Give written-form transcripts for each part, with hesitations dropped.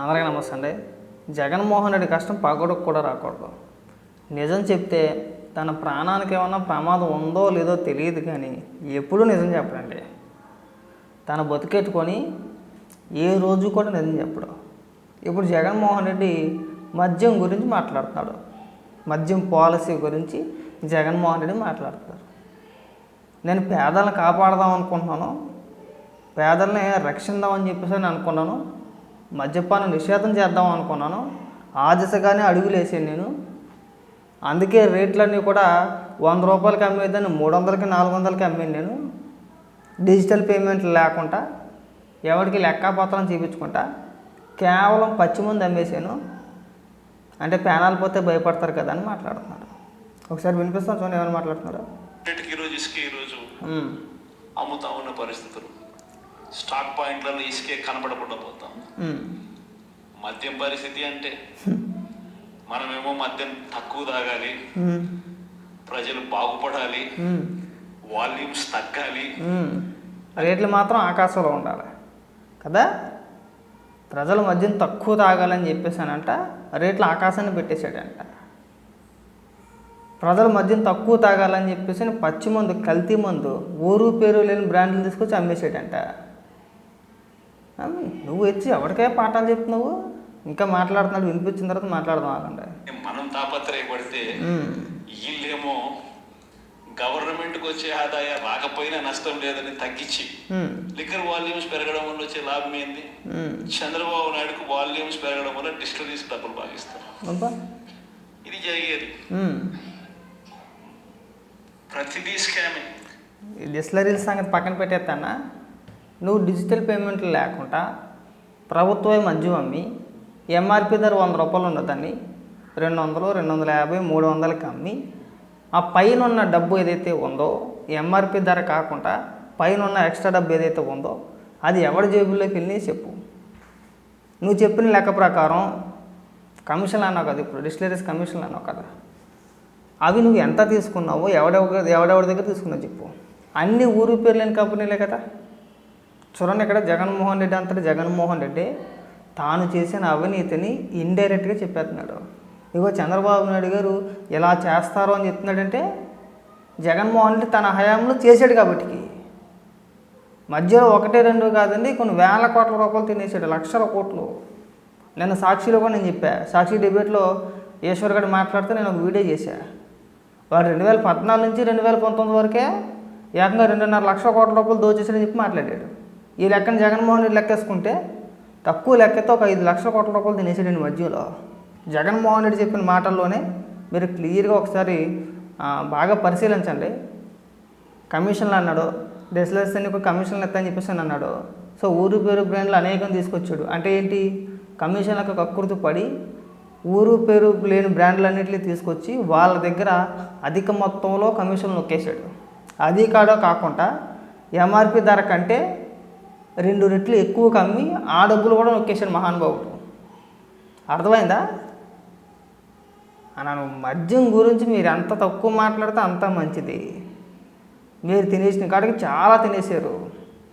అందరికీ నమస్తే అండి. జగన్మోహన్ రెడ్డి కష్టం పగడకు కూడా రాకూడదు. నిజం చెప్తే తన ప్రాణానికి ఏమన్నా ప్రమాదం ఉందో లేదో తెలియదు, కానీ ఎప్పుడూ నిజం చెప్పడండి. తన బతికెట్టుకొని ఏ రోజు కూడా నిజం చెప్పడు. ఇప్పుడు జగన్మోహన్ రెడ్డి మద్యం గురించి మాట్లాడుతున్నాడు. మద్యం పాలసీ గురించి జగన్మోహన్ రెడ్డి మాట్లాడుతున్నారు. నేను పేదలను కాపాడదాం అనుకుంటున్నాను, పేదల్ని రక్షిద్దామని చెప్పేసి నేను అనుకున్నాను, మద్యపానం నిషేధం చేద్దాం అనుకున్నాను, ఆ దిశగానే అడుగులు వేసాను నేను. అందుకే రేట్లన్నీ కూడా 100 రూపాయలకి అమ్మేదాన్ని 300కి 400కి అమ్మాను నేను. డిజిటల్ పేమెంట్లు లేకుండా ఎవరికి లెక్కాపత్రం చూపించుకుంటా కేవలం పచ్చి ముందు అమ్మేశాను. అంటే పేనాలు పోతే భయపడతారు కదా అని మాట్లాడుతున్నాడు. ఒకసారి వినిపిస్తాను చూడండి ఏమైనా మాట్లాడుతున్నారు. ఈరోజు అమ్ముతా ఉన్న పరిస్థితులు, స్టాక్ పాయింట్లలో ఇసుకే కనబడకుండా పోతాం. మద్యం పరిస్థితి అంటే మనమేమో మద్యం తక్కువ తాగాలి, ప్రజలు బాగుపడాలి, వాల్యూమ్స్ తగ్గాలి, రేట్లు మాత్రం ఆకాశంలో ఉండాలి కదా. ప్రజలు మద్యం తక్కువ తాగాలని చెప్పేసానంట, రేట్లు ఆకాశాన్ని పెట్టేశాడంట. ప్రజలు మద్యం తక్కువ తాగాలని చెప్పేసి పచ్చి మందు, కల్తీ మందు, ఊరు పేరు లేని బ్రాండ్లు తీసుకొచ్చి అమ్మేసాడంట. నువ్వు వచ్చి ఎవరికే పాఠాలు చెప్తున్నావు? ఇంకా మాట్లాడుతున్నాడు, వినిపించిన తర్వాత మాట్లాడదాం ఆగండి. మనం తాపత్రయపడితే వీళ్ళేమో గవర్నమెంట్కి వచ్చే ఆదాయం రాకపోయినా నష్టం లేదని తగ్గించి లిక్కర్ వాల్యూమ్స్ పెరగడం వల్ల వచ్చే లాభం ఏంది? చంద్రబాబు నాయుడుకు వాల్యూమ్స్ పెరగడం వల్ల డిస్టిలరీస్ డబ్బులు భాగిస్తారు. ఇది జరిగేది. ప్రతిదీ స్కామే. డిస్టిలరీల సంగతి పక్కన పెట్టేస్తానా, నువ్వు డిజిటల్ పేమెంట్లు లేకుండా ప్రభుత్వమే మద్యం అమ్మి ఎంఆర్పి ధర 100 రూపాయలు ఉన్నదాన్ని 200, 250, 300కి అమ్మి ఆ పైన ఉన్న డబ్బు ఏదైతే ఉందో, ఎంఆర్పి ధర కాకుండా పైన ఉన్న ఎక్స్ట్రా డబ్బు ఏదైతే ఉందో అది ఎవరి జేబుల్లోకి వెళ్ళి చెప్పు. నువ్వు చెప్పిన లెక్క ప్రకారం కమిషన్లు అన్నావు కదా, ఇప్పుడు డిస్టిలరీస్ కమిషన్లు అన్నావు కదా, అవి నువ్వు ఎంత తీసుకున్నావో ఎవడెవరి దగ్గర తీసుకున్నావు చెప్పు. అన్ని ఊరు పేరు లేని కంపెనీలే కదా. చూడండి, ఇక్కడ జగన్మోహన్ రెడ్డి అంతటి జగన్మోహన్ రెడ్డి తాను చేసిన అవినీతిని ఇండైరెక్ట్గా చెప్పేస్తున్నాడు. ఇగో చంద్రబాబు నాయుడు గారు ఇలా చేస్తారు అని చెప్తున్నాడంటే జగన్మోహన్ రెడ్డి తన హయాంలో చేశాడు కాబట్టి. మధ్యలో 1, 2 కాదండి, కొన్ని వేల కోట్ల రూపాయలు తినేసాడు, లక్షల కోట్లు. నేను సాక్షిలో కూడా నేను చెప్పా, సాక్షి డిబేట్లో ఈశ్వర్ గారు మాట్లాడితే నేను ఒక వీడియో చేశా. వాడు 2014 నుంచి 2019 వరకే ఏకంగా 2.5 లక్షల కోట్ల రూపాయలు దోచేసాడని చెప్పి మాట్లాడాడు. ఈ లెక్కన జగన్మోహన్ రెడ్డి లెక్కేసుకుంటే తక్కువ లెక్కతో ఒక 5 లక్షల కోట్ల రూపాయలు తినేసాడండి మధ్యలో. జగన్మోహన్ రెడ్డి చెప్పిన మాటల్లోనే మీరు క్లియర్గా ఒకసారి బాగా పరిశీలించండి. కమిషన్లు అన్నాడు, డిస్టిలరీస్ అన్ని కమిషన్లు ఎత్తని చెప్పేసి అన్నాడు. సో ఊరు పేరు బ్రాండ్లు అనేకం తీసుకొచ్చాడు. అంటే ఏంటి? కమిషన్లకు కక్కుర్తి పడి ఊరు పేరు లేని బ్రాండ్లన్నింటినీ తీసుకొచ్చి వాళ్ళ దగ్గర అధిక మొత్తంలో కమిషన్లు నొక్కేశాడు. అది కాకుండా ఎంఆర్పి ధర కంటే 2 రెట్లు ఎక్కువ కమ్మి ఆ డబ్బులు కూడా నొక్కేశాడు మహానుభావుడు. అర్థమైందా? అన్నాను. మద్యం గురించి మీరు ఎంత తక్కువ మాట్లాడితే అంత మంచిది. మీరు తినేసిన కాడికి చాలా తినేసారు.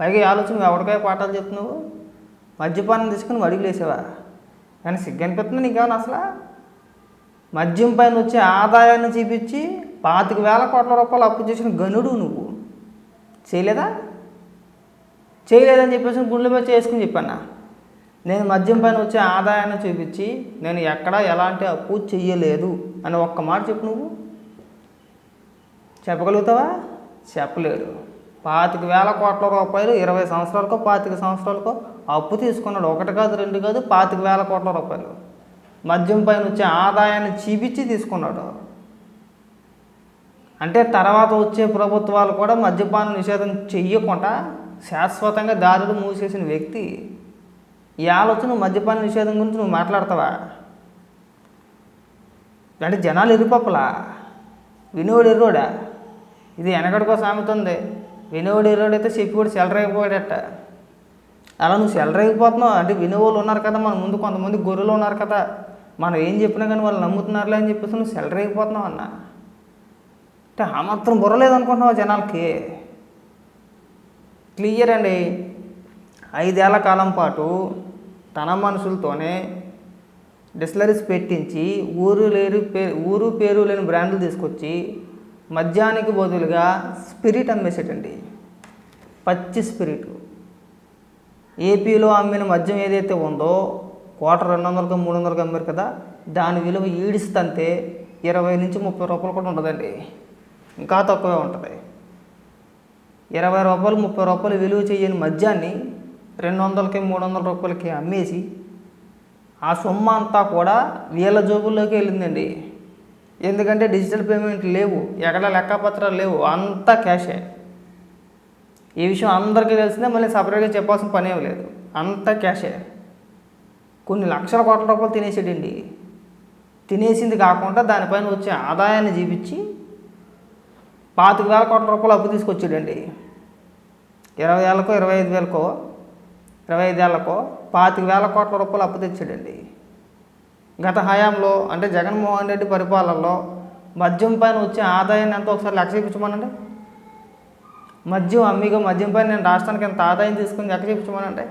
పైగా ఆలోచన ఎవరికాయ పాఠాలు చెప్తున్నావు? మద్యపానం తీసుకుని అడుగులు వేసావా? కానీ సిగ్గు అనిపిస్తుంది నీకేమన్నా అసలు? మద్యం పైన వచ్చే ఆదాయాన్ని చూపించి 25,000 కోట్ల రూపాయలు అప్పు చేసిన గనుడు నువ్వు. చేయలేదని చెప్పేసి గుండెల మీద చేసుకుని చెప్పాను. నేను మద్యం పైన వచ్చే ఆదాయాన్ని చూపించి నేను ఎక్కడా ఎలాంటి అప్పు చెయ్యలేదు అని ఒక్క మాట చెప్పు. నువ్వు చెప్పగలుగుతావా? చెప్పలేడు. 25,000 కోట్ల రూపాయలు 20 సంవత్సరాలకో 25 సంవత్సరాలకో అప్పు తీసుకున్నాడు. 1 కాదు 2 కాదు, 25,000 కోట్ల రూపాయలు మద్యం పైన వచ్చే ఆదాయాన్ని చూపించి తీసుకున్నాడు. అంటే తర్వాత వచ్చే ప్రభుత్వాలు కూడా మద్యపాన నిషేధం చెయ్యకుండా శాశ్వతంగా దారులు మూసేసిన వ్యక్తి. ఈ ఆలోచన మద్యపాన నిషేధం గురించి నువ్వు మాట్లాడతావా? అంటే జనాలు ఎరుపప్పలా, వినేవాడు ఎర్రోడా? ఇది వెనకడికో సామెత ఉంది, వినేవాడు ఎర్రోడైతే చెప్పి కూడా సెలరైపోయాడట. అలా నువ్వు సెలరైపోతున్నావు. అంటే వినేవాళ్ళు ఉన్నారు కదా మన ముందు, కొంతమంది గొర్రెలు ఉన్నారు కదా, మనం ఏం చెప్పినా కానీ వాళ్ళు నమ్ముతున్నారులే అని చెప్పేసి నువ్వు సెలరైపోతున్నావు అన్న. అంటే ఆ మాత్రం బుర్రలేదనుకుంటున్నావు జనాలకి. క్లియర్ అండి. 5 ఏళ్ల కాలం పాటు తన మనుషులతోనే డిస్టిలరీస్ పెట్టించి ఊరు పేరు లేని బ్రాండ్లు తీసుకొచ్చి మద్యానికి బదులుగా స్పిరిట్ అమ్మేసేటండి. పచ్చి స్పిరిట్. ఏపీలో అమ్మిన మద్యం ఏదైతే ఉందో క్వార్టర్ 200కి 300కి అమ్మారు కదా, దాని విలువ ఈడిస్తంతే 20 నుంచి 30 రూపాయలు కూడా ఉండదండి, ఇంకా తక్కువే ఉంటుంది. 20 రూపాయలు 30 రూపాయలు విలువ చేయని మద్యాన్ని 200కి 300 రూపాయలకి అమ్మేసి ఆ సొమ్ము అంతా కూడా వీళ్ళ జోబుల్లోకి వెళ్ళిందండి. ఎందుకంటే డిజిటల్ పేమెంట్ లేవు, ఎక్కడ లెక్కపత్రాలు లేవు, అంతా క్యాషే. ఈ విషయం అందరికీ తెలిసిందే, మళ్ళీ సపరేట్గా చెప్పాల్సిన పని ఏమి లేదు, అంతా క్యాషే. కొన్ని లక్షల కోట్ల రూపాయలు తినేసాడండి. తినేసింది కాకుండా దానిపైన వచ్చే ఆదాయాన్ని చూపించి 25,000 కోట్ల రూపాయలు అప్పు తీసుకొచ్చాడండి. 20 ఏళ్ళకో 25 ఏళ్ళకో 25 ఏళ్ళకో 25,000 కోట్ల రూపాయలు అప్పు తెచ్చాడండి. గత హయాంలో అంటే జగన్మోహన్ రెడ్డి పరిపాలనలో మద్యం పైన వచ్చే ఆదాయాన్ని ఎంత ఒకసారి లెక్క చూపించమనండి. మద్యం పైన నేను రాష్ట్రానికి ఎంత ఆదాయం తీసుకుని లెక్క చూపించమనండి.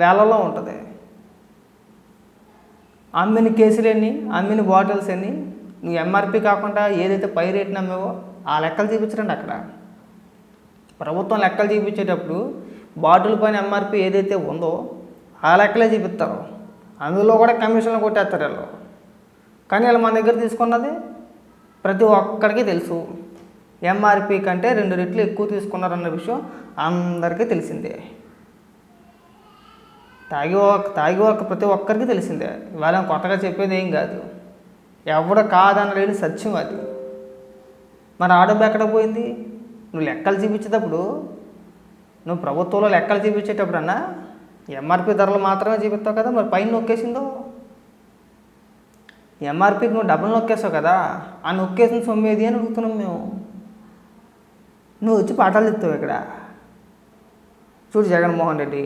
వేలలో ఉంటుంది. అమ్మిన కేసులు ఎన్ని, అమ్మిన బాటిల్స్ ఎన్ని, నువ్వు ఎంఆర్పి కాకుండా ఏదైతే పై రేట్ని అమ్మేవో ఆ లెక్కలు చూపించరండి. అక్కడ ప్రభుత్వం లెక్కలు చూపించేటప్పుడు బాటిల్ పైన ఎంఆర్పి ఏదైతే ఉందో ఆ లెక్కలే చూపిస్తారు. అందులో కూడా కమిషన్లు కొట్టేస్తారు వీళ్ళు. కానీ వీళ్ళు మన దగ్గర తీసుకున్నది ప్రతి ఒక్కరికి తెలుసు. ఎంఆర్పి కంటే 2 రెట్లు ఎక్కువ తీసుకున్నారన్న విషయం అందరికీ తెలిసిందే. తాగి ప్రతి ఒక్కరికి తెలిసిందే. ఇవాళ కొత్తగా చెప్పేది ఏం కాదు, ఎవడ కాదనలేని సత్యం అది. మరి ఆ డబ్బు ఎక్కడ పోయింది? నువ్వు లెక్కలు చూపించేటప్పుడు, నువ్వు ప్రభుత్వంలో లెక్కలు చూపించేటప్పుడన్నా ఎంఆర్పి ధరలు మాత్రమే చూపిస్తావు కదా, మరి పైన నొక్కేసిందో ఎంఆర్పికి నువ్వు డబ్బులు నొక్కేసావు కదా, ఆ నొక్కేసిన సొమ్ము ఏది అని అడుగుతున్నాం మేము. నువ్వు వచ్చి పాఠాలు చెప్తావు ఇక్కడ. చూడు జగన్మోహన్ రెడ్డి,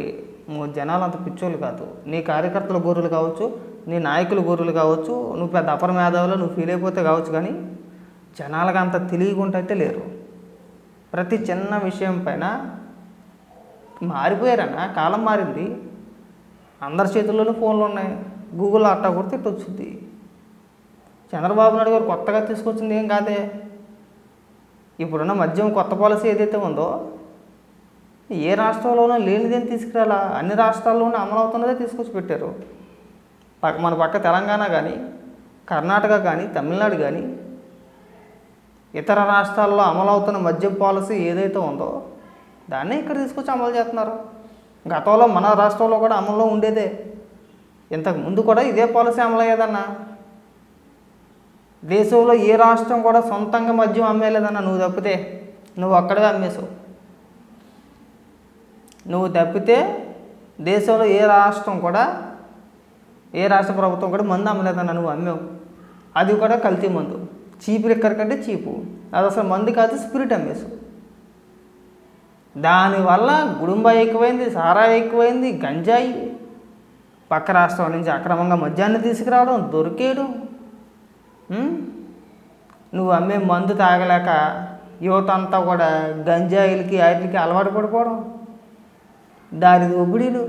నువ్వు జనాలు అంత పిచ్చోళ్ళు కాదు. నీ కార్యకర్తల గొర్రెలు కావచ్చు, నీ నాయకుల గొర్రెలు కావచ్చు, నువ్వు పెద్ద అపర మేధావులో నువ్వు ఫీల్ అయిపోతే కావచ్చు, కానీ జనాలకు అంత తెలియకుంటే లేరు. ప్రతి చిన్న విషయం పైన మారిపోయారన్న, కాలం మారింది. అందరి చేతుల్లోనూ ఫోన్లు ఉన్నాయి, గూగుల్లో అట్టా కొడితే ఇట్టు వచ్చింది. చంద్రబాబు నాయుడు గారు కొత్తగా తీసుకొచ్చింది ఏం కాదే. ఇప్పుడున్న మద్యం కొత్త పాలసీ ఏదైతే ఉందో ఏ రాష్ట్రంలోనూ లేనిదేం తీసుకురాలా, అన్ని రాష్ట్రాల్లోనూ అమలు అవుతున్నదే తీసుకొచ్చి పెట్టారు. మన పక్క తెలంగాణ కానీ, కర్ణాటక కానీ, తమిళనాడు కానీ, ఇతర రాష్ట్రాల్లో అమలు అవుతున్న మద్యం పాలసీ ఏదైతే ఉందో దాన్నే ఇక్కడ తీసుకొచ్చి అమలు చేస్తున్నారు. గతంలో మన రాష్ట్రంలో కూడా అమల్లో ఉండేదే. ఇంతకు ముందు కూడా ఇదే పాలసీ అమలు అయ్యేదన్నా. దేశంలో ఏ రాష్ట్రం కూడా సొంతంగా మద్యం అమ్మేలేదన్నా. నువ్వు తప్పితే, నువ్వు అక్కడే అమ్మేసావు. నువ్వు తప్పితే దేశంలో ఏ రాష్ట్రం కూడా, ఏ రాష్ట్ర ప్రభుత్వం కూడా మందు అమ్మలేదన్నా. నువ్వు అమ్మావు, అది కూడా కల్తీ మందు. చీపు లిక్కర్ కంటే చీపు, అది అసలు మందు కాదు, స్పిరిట్ అమ్మేసావు. దానివల్ల గుడుంబా ఎక్కువైంది, సారా ఎక్కువైంది, గంజాయి, పక్క రాష్ట్రం నుంచి అక్రమంగా మద్యాన్ని తీసుకురావడం, దొరికేయడం. నువ్వు అమ్మే మందు తాగలేక యువత అంతా కూడా గంజాయిలకి వాటికి అలవాటు పడిపోవడం, దాని ఒబ్బిడీలు.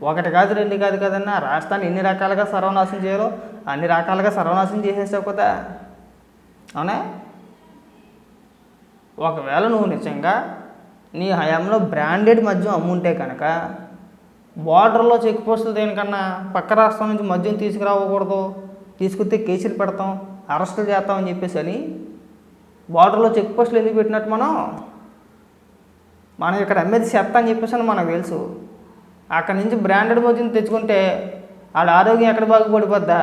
1 కాదు 2 కాదు కదన్నా, రాష్ట్రాన్ని ఎన్ని రకాలుగా సర్వనాశనం చేయాలో అన్ని రకాలుగా సర్వనాశనం చేసేసావు కదా. అవునా? ఒకవేళ నువ్వు నిజంగా నీ హయాంలో బ్రాండెడ్ మద్యం అమ్ముంటే కనుక బార్డర్లో చెక్ పోస్టులు దేనికన్నా పక్క రాష్ట్రం నుంచి మద్యం తీసుకురావకూడదు, తీసుకొస్తే కేసులు పెడతాం, అరెస్టులు చేస్తామని చెప్పేసి అని బార్డర్లో చెక్ పోస్టులు ఎందుకు పెట్టినట్టు మనం ఇక్కడ అమ్మేది చెత్త అని చెప్పేసి అని మనకు తెలుసు. అక్కడి నుంచి బ్రాండెడ్ మద్యం తెచ్చుకుంటే ఆడ ఆరోగ్యం ఎక్కడ బాగుపడిపోద్దా?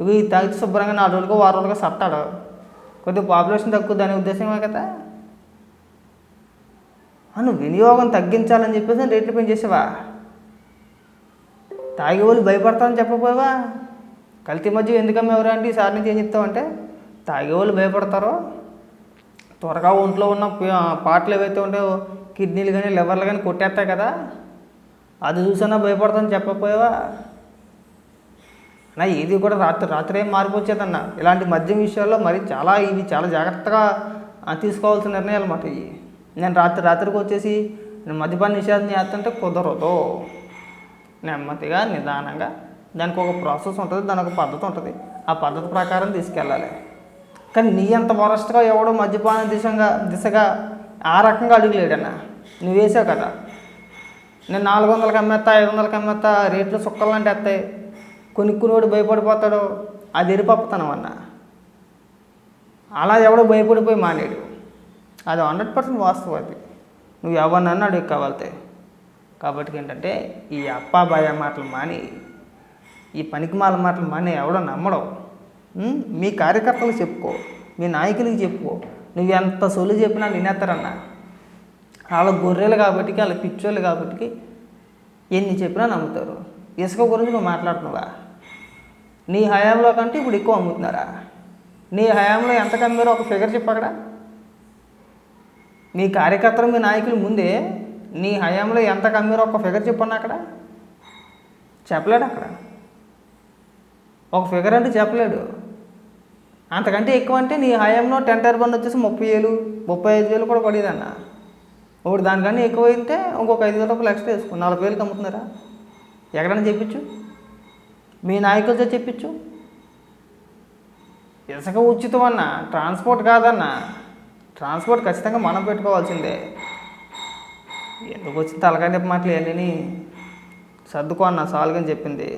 ఇవి తాగితే శుభ్రంగా 4 రోజులుగా 6 రోజులుగా సత్తాడు. కొద్దిగా పాపులేషన్ తక్కువ, దాని ఉద్దేశమే కదా. నువ్వు వినియోగం తగ్గించాలని చెప్పేసి రేట్లు పెంచేసావా? తాగే వాళ్ళు భయపడతామని చెప్పపోయావా? కల్తీ మద్యం ఎందుకమ్మా ఎవరా అంటే ఈసారి నుంచి ఏం చెప్తావంటే, తాగే వాళ్ళు భయపడతారో, త్వరగా ఒంట్లో ఉన్న పాటలు ఏవైతే ఉంటాయో కిడ్నీలు కానీ లివర్లు కానీ కొట్టేస్తాయి కదా, అది చూసన్నా భయపడతామని చెప్పపోయావా? నా ఇది కూడా రాత్రి ఏం మారిపోచ్చేదన్న. ఇలాంటి మద్యం విషయాల్లో మరి ఇవి చాలా జాగ్రత్తగా తీసుకోవాల్సిన నిర్ణయాలు అన్నమాట ఇవి. నేను రాత్రికి వచ్చేసి నేను మద్యపాన నిషేధం చేస్తుంటే కుదరదు. నెమ్మదిగా నిదానంగా దానికి ఒక ప్రాసెస్ ఉంటుంది, దానికి ఒక పద్ధతి ఉంటుంది. ఆ పద్ధతి ప్రకారం తీసుకెళ్ళాలి. కానీ నీ అంత వరస్ట్గా ఎవడో మద్యపాన దిశగా ఆ రకంగా అడుగులేడన్నా. నువ్వు వేసావు కదా, నేను 400కి అమ్మేస్తా, 500కి అమ్మేస్తా, రేట్లు సుక్కలంటే వస్తాయి, కొనుక్కునేవాడు భయపడిపోతాడు, అది ఎరిపప్పుతాను అన్నా. అలా ఎవడో భయపడిపోయి మానేడు. అది 100% వాస్తవం. అది నువ్వు ఎవరినన్నా అడుగు కావాలితే. కాబట్టి ఏంటంటే ఈ అప్పాబాయ మాటలు మాని, ఈ పనికిమాల మాటలు మాని ఎవడో నమ్మడం. మీ కార్యకర్తలకు చెప్పుకో, మీ నాయకులకి చెప్పుకో. నువ్వు ఎంత సొల్లు చెప్పినా వినేస్తారన్నా. వాళ్ళ గొర్రెలు కాబట్టి, వాళ్ళ పిచ్చోళ్ళు కాబట్టి ఎన్ని చెప్పినా నమ్ముతారు. ఇసుక గురించి నువ్వు మాట్లాడుతున్నావా? నీ హయాంలో కంటే ఇప్పుడు ఎక్కువ అమ్ముతున్నారా? నీ హయాంలో ఎంత కమ్మారో ఒక ఫిగర్ చెప్పు అక్కడ. మీ కార్యకర్తలు, మీ నాయకులు ముందే నీ హయాంలో ఎంత కమ్మారో ఒక ఫిగర్ చెప్పండి. అక్కడ చెప్పలేడు. అక్కడ ఒక ఫిగర్ అంటే చెప్పలేడు. అంతకంటే ఎక్కువ అంటే నీ హయాంలో 10 టర్బన్ వచ్చేసి 30,000, 35,000 కూడా పడేదన్న. ఇప్పుడు దానికన్నా ఎక్కువ అయితే ఇంకొక 5,000 రూపాయలు ఎక్స్ట్రా వేసుకో, 40,000కి అమ్ముతున్నారా? ఎక్కడైనా చెప్పించు, మీ నాయకులతో చెప్పించు. ఇసుక ఉచితం అన్న, ట్రాన్స్పోర్ట్ కాదన్న. ట్రాన్స్పోర్ట్ ఖచ్చితంగా మనం పెట్టుకోవాల్సిందే. ఎందుకు వచ్చిన తలకాయ మాటలు ఇవన్నీ సర్దుకో అన్న, సాల్వ్ అని చెప్పింది.